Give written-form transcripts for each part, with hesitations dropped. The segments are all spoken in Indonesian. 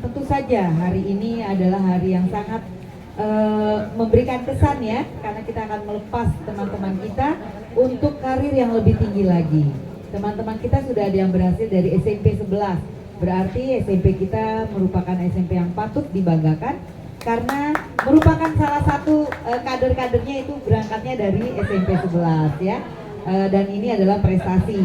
tentu saja hari ini adalah hari yang sangat memberikan kesan ya, karena kita akan melepas teman-teman kita untuk karir yang lebih tinggi lagi. Teman-teman kita sudah ada yang berhasil dari SMP 11, berarti SMP kita merupakan SMP yang patut dibanggakan karena merupakan salah satu kader-kadernya itu berangkatnya dari SMP 11 ya. Dan ini adalah prestasi.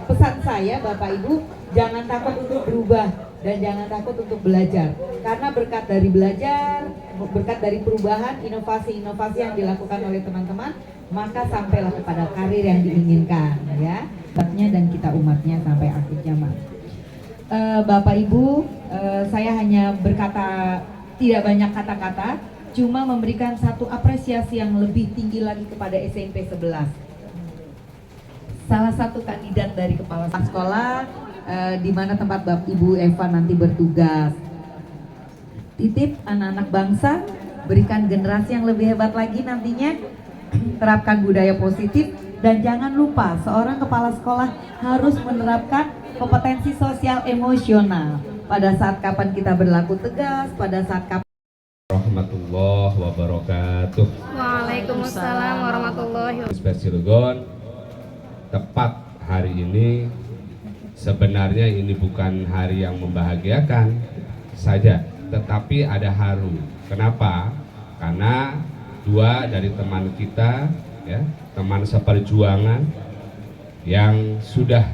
Pesan saya Bapak Ibu, jangan takut untuk berubah dan jangan takut untuk belajar, karena berkat dari belajar, berkat dari perubahan, inovasi-inovasi yang dilakukan oleh teman-teman, maka sampailah kepada karir yang diinginkan ya, dan kita umatnya sampai akhir zaman. Bapak Ibu, saya hanya berkata tidak banyak kata-kata, cuma memberikan satu apresiasi yang lebih tinggi lagi kepada SMP 11. Salah satu kandidat dari kepala sekolah, di mana tempat Ibu Eva nanti bertugas. Titip anak-anak bangsa, berikan generasi yang lebih hebat lagi nantinya, terapkan budaya positif, dan jangan lupa seorang kepala sekolah harus menerapkan kompetensi sosial emosional pada saat kapan kita berlaku tegas, pada saat kapan. Warahmatullahi wabarakatuh. Waalaikumsalam warahmatullahi wabarakatuh. Cilegon, tepat hari ini, sebenarnya ini bukan hari yang membahagiakan saja, tetapi ada haru. Kenapa? Karena dua dari teman kita, ya, teman seperjuangan yang sudah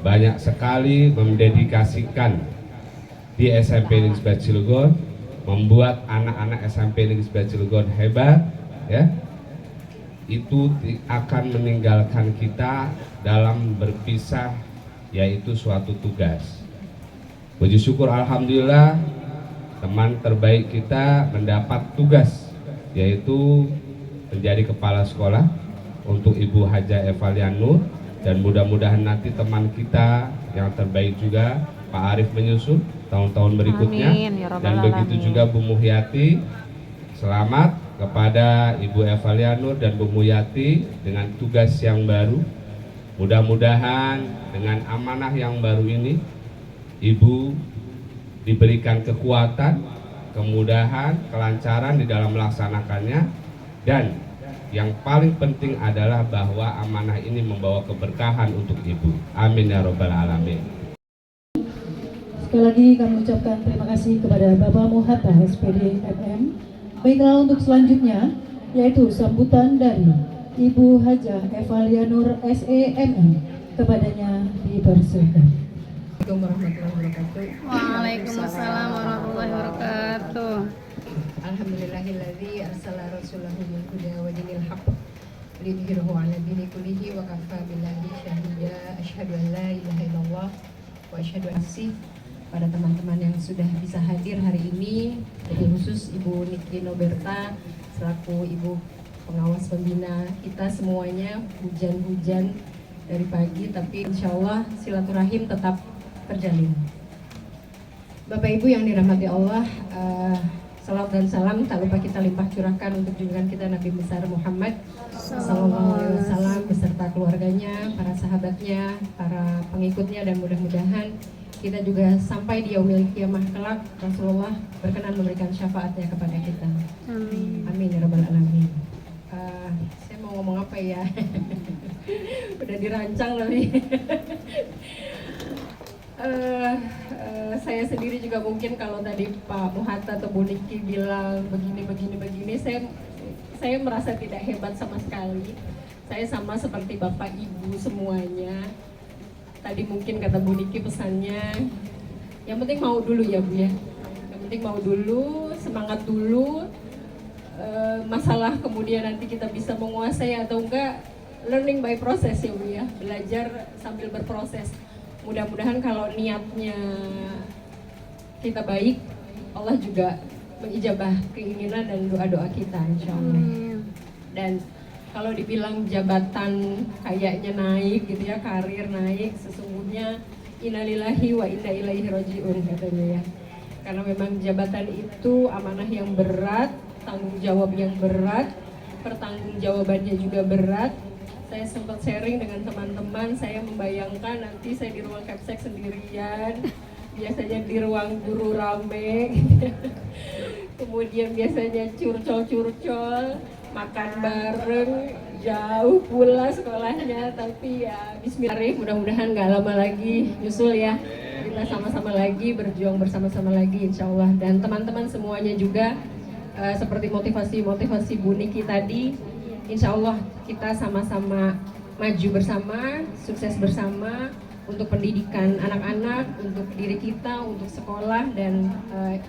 banyak sekali mendedikasikan di SMP Negeri 11 Cilegon, membuat anak-anak SMP Negeri 11 Cilegon hebat, ya, itu akan meninggalkan kita dalam berpisah, yaitu suatu tugas. Puji syukur alhamdulillah, teman terbaik kita mendapat tugas, yaitu menjadi kepala sekolah untuk Ibu Hajah Evalia Nur, dan mudah-mudahan nanti teman kita yang terbaik juga Pak Arif menyusul tahun-tahun berikutnya. Amin, ya dan begitu alamin. Juga Bu Muhyati. Selamat kepada Ibu Evalia Nur dan Bu Muhyati dengan tugas yang baru. Mudah-mudahan dengan amanah yang baru ini, Ibu diberikan kekuatan, kemudahan, kelancaran di dalam melaksanakannya, dan yang paling penting adalah bahwa amanah ini membawa keberkahan untuk Ibu. Amin ya robbal alamin. Sekali lagi kami ucapkan terima kasih kepada Bapak Muhatta SPD MM. Baiklah, untuk selanjutnya yaitu sambutan dari Ibu Hajah Evalia Nur SEMM, kepadanya dipersilakan. Assalamualaikum warahmatullahi wabarakatuh. Waalaikumsalam warahmatullahi wabarakatuh. Alhamdulillahilladzi arsala rasulahu bil huda wa dinil haqq liyudhhirahu 'ala dini kullihi wa kafa billahi syahida. Asyhadu an la ilaha illallah wa asyhadu anna. Pada teman-teman yang sudah bisa hadir hari ini, lebih khusus Ibu Niki Noberta selaku Ibu pengawas pembina kita semuanya, hujan-hujan dari pagi, tapi insya Allah silaturahim tetap terjalin. Bapak Ibu yang dirahmati Allah, salam dan salam tak lupa kita limpah curahkan untuk junjungan kita Nabi besar Muhammad Sallallahu Alaihi Wasallam beserta keluarganya, para sahabatnya, para pengikutnya, dan mudah-mudahan kita juga sampai di yaumil kiamah kelak Rasulullah berkenan memberikan syafaatnya kepada kita. Amin. Amin ya rabbal alamin. Saya mau ngomong apa ya? Udah dirancang tapi saya sendiri juga mungkin kalau tadi Pak Muhatta atau Bu Niki bilang begini, saya merasa tidak hebat sama sekali. Saya sama seperti Bapak Ibu semuanya. Tadi mungkin kata Bu Niki pesannya, yang penting mau dulu ya Bu ya. Yang penting mau dulu, semangat dulu. Masalah kemudian nanti kita bisa menguasai atau enggak, learning by process ya Bu ya. Belajar sambil berproses. Mudah-mudahan kalau niatnya kita baik, Allah juga mengijabah keinginan dan doa-doa kita insya Allah. Dan kalau dibilang jabatan kayaknya naik gitu ya, karir naik, sesungguhnya innalillahi wa inna ilaihi rajiun katanya ya. Karena memang jabatan itu amanah yang berat, tanggung jawab yang berat, pertanggungjawabannya juga berat. Saya sempat sharing dengan teman-teman, saya membayangkan nanti saya di ruang Capsek sendirian, biasanya di ruang guru rame gitu ya. Kemudian biasanya curcol makan bareng, jauh pula sekolahnya, tapi ya bismillah, mudah-mudahan nggak lama lagi nyusul ya, kita sama-sama lagi berjuang bersama-sama lagi insya Allah. Dan teman-teman semuanya juga seperti motivasi Bu Niki tadi, insya Allah kita sama-sama maju bersama, sukses bersama untuk pendidikan anak-anak, untuk diri kita, untuk sekolah, dan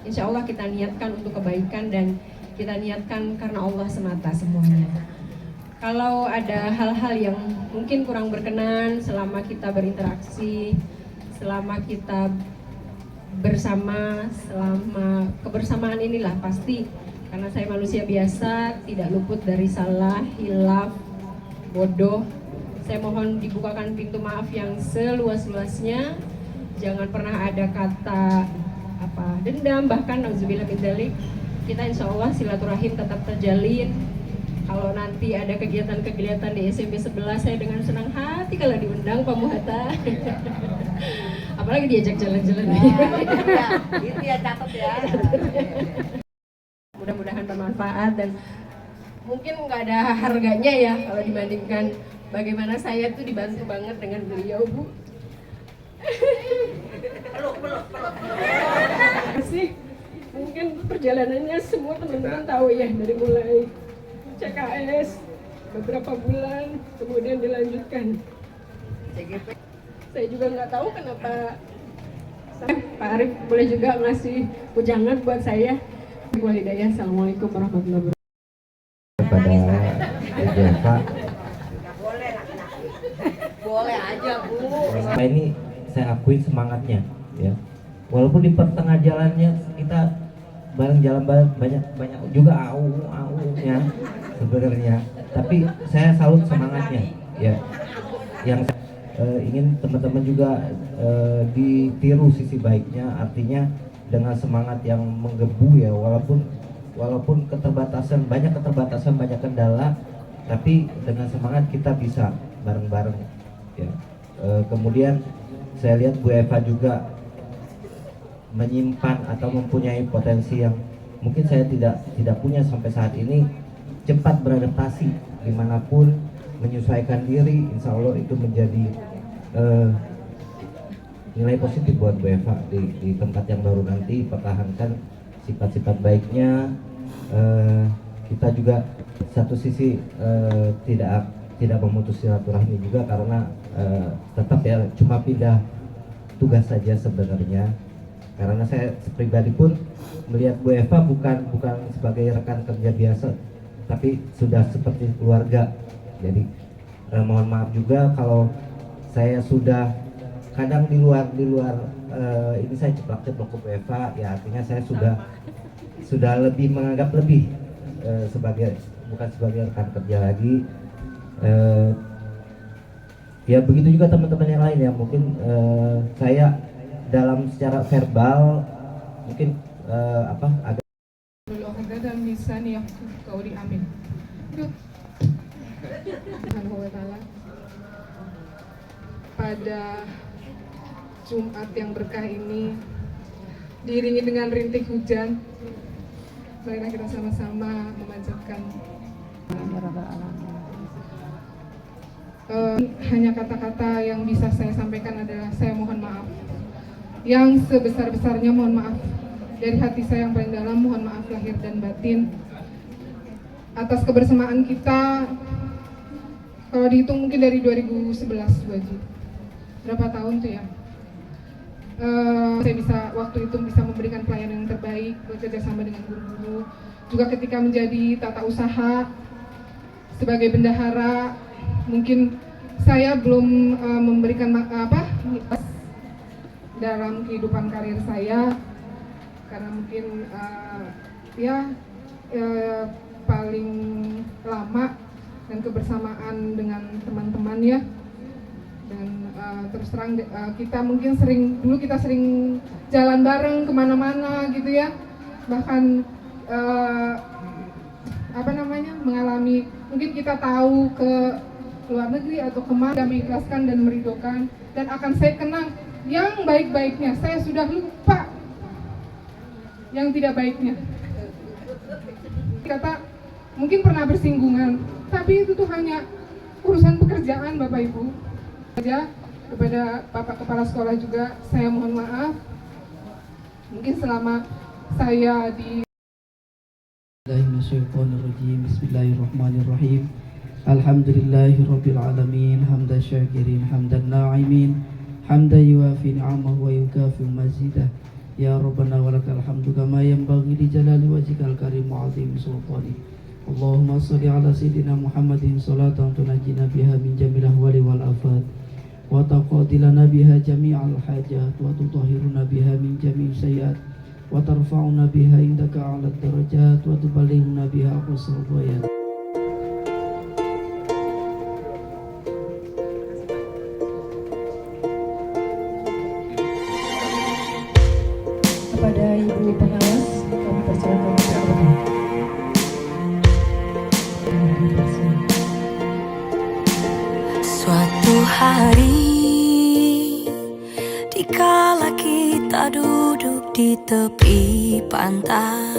insya Allah kita niatkan untuk kebaikan dan kita niatkan karena Allah semata semuanya. Kalau ada hal-hal yang mungkin kurang berkenan selama kita berinteraksi, selama kita bersama, selama kebersamaan inilah pasti, karena saya manusia biasa, tidak luput dari salah, hilaf, bodoh. Saya mohon dibukakan pintu maaf yang seluas-luasnya. Jangan pernah ada kata dendam, bahkan nauzubillah min dzalik. Kita insya Allah silaturahim tetap terjalin. Kalau nanti ada kegiatan-kegiatan di SMP 11, saya dengan senang hati kalau diundang Pak Muhatta. Apalagi diajak jalan-jalan. Itu ya catat ya. Mudah-mudahan bermanfaat dan mungkin nggak ada harganya ya kalau dibandingkan bagaimana saya tuh dibantu banget dengan beliau, Bu. Sih, mungkin perjalanannya semua teman-teman tahu ya, dari mulai CKS beberapa bulan, kemudian dilanjutkan CGP. Saya juga nggak tahu kenapa Pak Arif boleh juga ngasih ujangan buat saya. Walhidayah. Assalamualaikum warahmatullahi wabarakatuh. Kepada Pak. Boleh aja, Bu. Nah, ini saya akuin semangatnya, ya. Walaupun di pertengah jalannya kita bareng jalan banyak juga au-nya sebenarnya, tapi saya salut semangatnya, ya. Yang ingin teman-teman juga ditiru sisi baiknya, artinya dengan semangat yang menggebu, ya, walaupun banyak keterbatasan, banyak kendala, tapi dengan semangat kita bisa bareng-bareng, ya. Kemudian saya lihat Bu Eva juga menyimpan atau mempunyai potensi yang mungkin saya tidak punya sampai saat ini, cepat beradaptasi dimanapun, menyesuaikan diri, insya Allah itu menjadi nilai positif buat Bu Eva di tempat yang baru nanti. Pertahankan sifat-sifat baiknya. Kita juga satu sisi tidak memutus silaturahmi juga, karena tetap ya cuma pindah tugas saja sebenarnya. Karena saya pribadi pun melihat Bu Eva bukan sebagai rekan kerja biasa, tapi sudah seperti keluarga. Jadi mohon maaf juga kalau saya sudah kadang di luar ini saya ceplok-ceplok ke Bu Eva, ya artinya saya sudah lebih menganggap bukan sebagai rekan kerja lagi. Ya begitu juga teman-teman yang lain ya, mungkin saya dalam secara verbal mungkin agak dan lisani yafqahu qawli, amin. Subhanahu wa ta'ala, pada Jumat yang berkah ini diiringi dengan rintik hujan, marilah kita sama-sama memanjatkan. Hanya kata-kata yang bisa saya sampaikan adalah saya mohon maaf. Yang sebesar-besarnya mohon maaf. Dari hati saya yang paling dalam mohon maaf lahir dan batin atas kebersamaan kita. Kalau dihitung mungkin dari 2011 Bu Haji. Berapa tahun tuh ya? Saya waktu itu bisa memberikan pelayanan yang terbaik, bekerja sama dengan guru-guru. Juga ketika menjadi tata usaha sebagai bendahara, mungkin saya belum memberikan dalam kehidupan karir saya, karena mungkin paling lama dan kebersamaan dengan teman-teman ya. Dan terus terang dulu kita sering jalan bareng kemana-mana gitu ya, bahkan mengalami, mungkin kita tahu luar negeri atau kemana, mengikhlaskan dan meridhokan, dan akan saya kenang yang baik-baiknya. Saya sudah lupa yang tidak baiknya. Kata mungkin pernah bersinggungan, tapi itu tuh hanya urusan pekerjaan Bapak Ibu. Saja kepada Bapak Kepala Sekolah juga saya mohon maaf. Mungkin selama saya di Bismillahirrahmanirrahim. Alhamdulillahirabbil alamin, hamdan syakirin, hamdan na'imin, hamdan yuafi ni'amahu wa yukafi mazidah. Ya Rabbana walakal hamdu kama yanbaghi li jalali wajhikal karim wa 'azimi sultani. Allahumma shalli ala sayyidina Muhammadin salatan tunajjina biha min jamil ahwali wal afat wa taqadilana biha jami'al hajat wa tutahhiruna biha min jami' sayyi'at wa tarfa'una biha indaka 'ala darajat wa tuballighuna biha aqsal ghayat. Kepada Ibu Pengawas, kami persilakan untuk bertanya. Suatu hari, dikala kita duduk di tepi pantai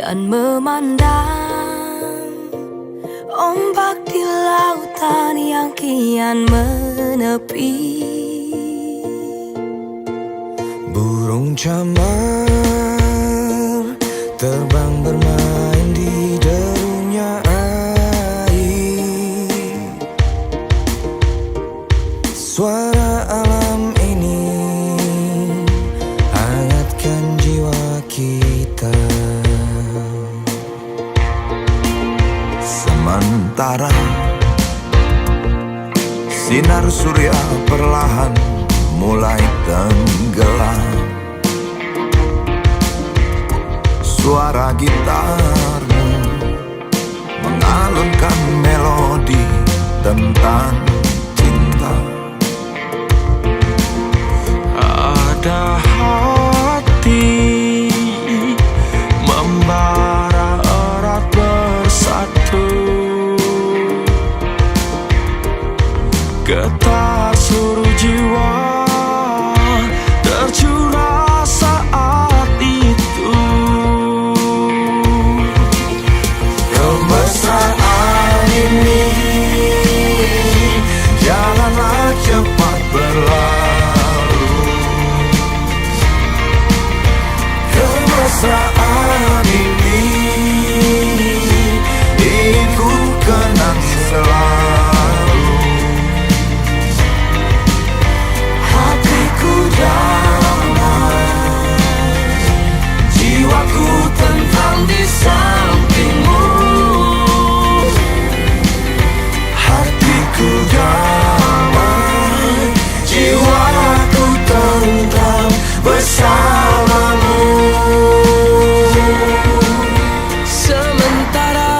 dan memandang ombak di lautan yang kian menepi, burung camar terbang bermain di derunya air. Suara alam ini hangatkan jiwa kita. Sementara sinar surya perlahan mulai tenggelam, suara gitarmu mengalunkan melodi tentang cinta. Ada hati membara erat bersatu, getar seluruh jiwa tercurah saat itu. Kemesraan ini janganlah cepat berlalu. Kemesraan ini ingin ku kenang selalu. Hatiku damai, jiwaku tentram di sampingmu. Hatiku damai, jiwaku tentram bersamamu. Sementara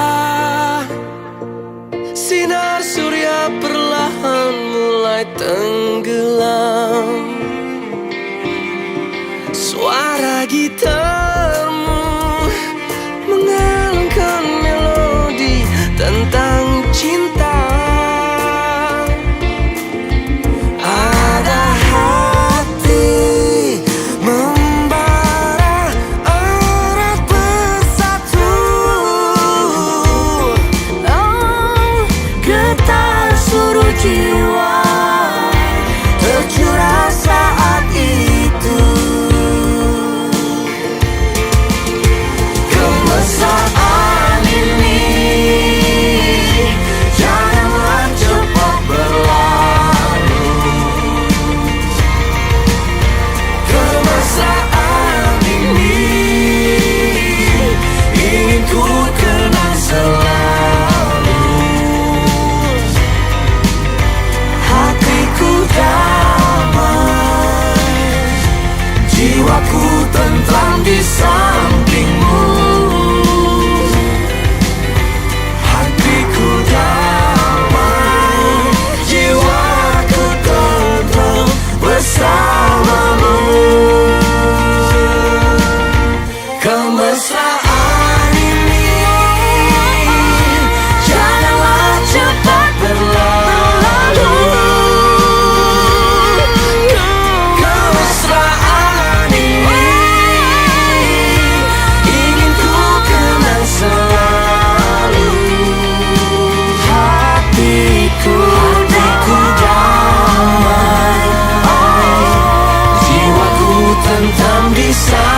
sinar surya perlahan mulai tenggelam, suara gitarmu mengalunkan melodi tentang cinta. Ada hati membara erat bersatu, getar seluruh jiwa tercurah saat itu. bersama.